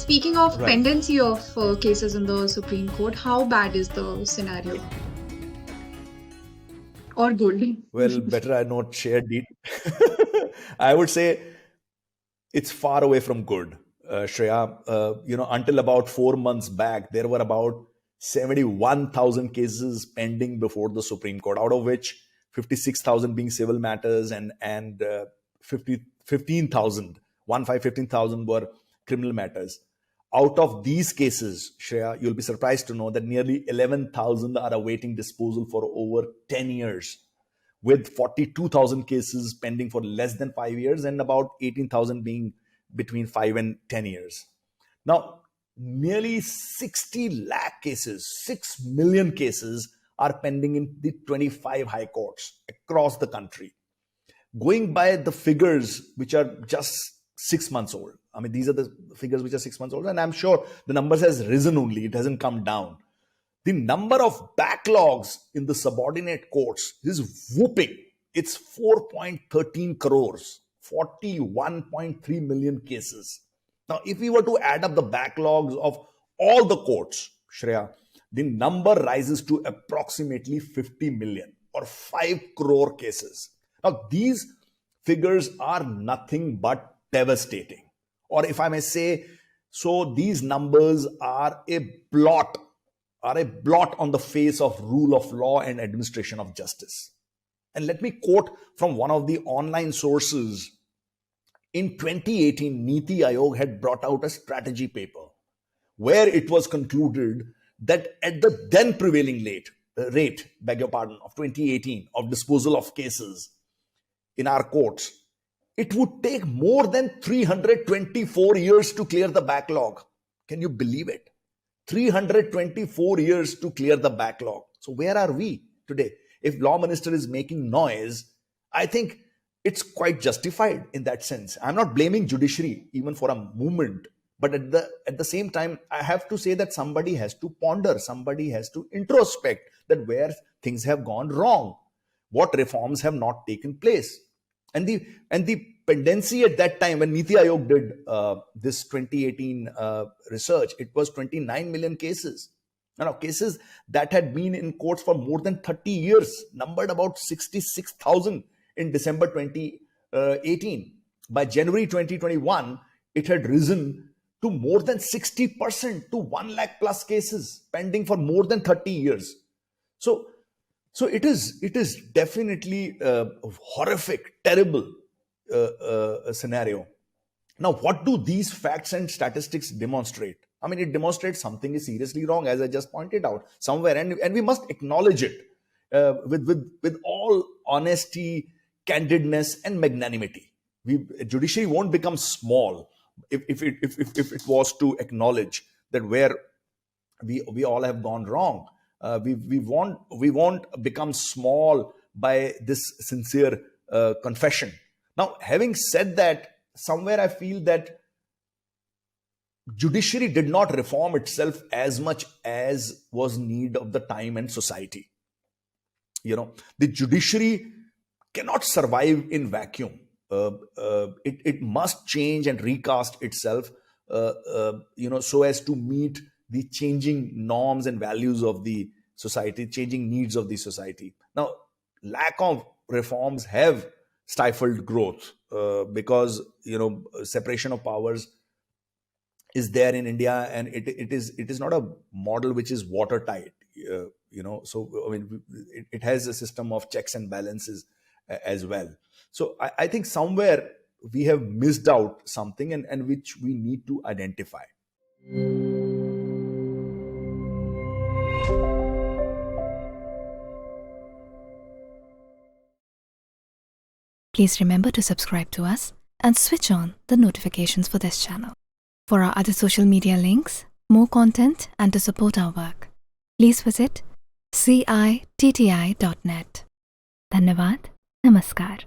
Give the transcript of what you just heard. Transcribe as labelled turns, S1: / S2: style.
S1: Speaking of
S2: Right.
S1: pendency of cases in the Supreme Court, how bad is the scenario? Or good?
S2: Well, better I not share I would say it's far away from good, Shreya. Until about 4 months back, there were about 71,000 cases pending before the Supreme Court, out of which 56,000 being civil matters and 15,000, 15,000 were criminal matters. Out of these cases, Shreya, you'll be surprised to know that nearly 11,000 are awaiting disposal for over 10 years, with 42,000 cases pending for less than 5 years and about 18,000 being between 5 and 10 years. Now, nearly 60 lakh cases, 6 million cases are pending in the 25 high courts across the country. Going by the figures which are just 6 months old, I mean, these are the figures which are 6 months old, and I'm sure the numbers has risen only, it hasn't come down. The number of backlogs in the subordinate courts is whooping. It's 4.13 crores, 41.3 million cases. Now, if we were to add up the backlogs of all the courts, Shreya, the number rises to approximately 50 million or 5 crore cases. Now, these figures are nothing but devastating. Or if I may say, so these numbers are a blot on the face of rule of law and administration of justice. And let me quote from one of the online sources. In 2018, Niti Aayog had brought out a strategy paper where it was concluded that at the then prevailing rate, beg your pardon, of 2018 of disposal of cases in our courts, it would take more than 324 years to clear the backlog. Can you believe it? 324 years to clear the backlog. So where are we today? If law minister is making noise, I think it's quite justified in that sense. I'm not blaming judiciary even for a moment, but at the same time, I have to say that somebody has to ponder, somebody has to introspect that where things have gone wrong, what reforms have not taken place. And the pendency at that time when Niti Aayog did this 2018 research, it was 29 million cases. Now, cases that had been in courts for more than 30 years, numbered about 66,000 in December 2018. By January 2021, it had risen to more than 60%, to 1 lakh plus cases pending for more than 30 years. So it is definitely a horrific, terrible scenario. Now, what do these facts and statistics demonstrate? I mean, it demonstrates something is seriously wrong, as I just pointed out somewhere, and we must acknowledge it with all honesty, candidness, and magnanimity. Judiciary won't become small if it was to acknowledge that where we all have gone wrong. We won't become small by this sincere confession. Now, having said that, somewhere I feel that judiciary did not reform itself as much as was need of the time and society. The judiciary cannot survive in vacuum. It must change and recast itself, so as to meet the changing norms and values of the society, changing needs of the society. Now, lack of reforms have stifled growth because separation of powers is there in India, and it is not a model which is watertight. So I mean, it has a system of checks and balances as well. So I think somewhere we have missed out something, and which we need to identify.
S3: Please remember to subscribe to us and switch on the notifications for this channel. For our other social media links, more content, and to support our work, please visit citti.net. Dhanyavad. Namaskar.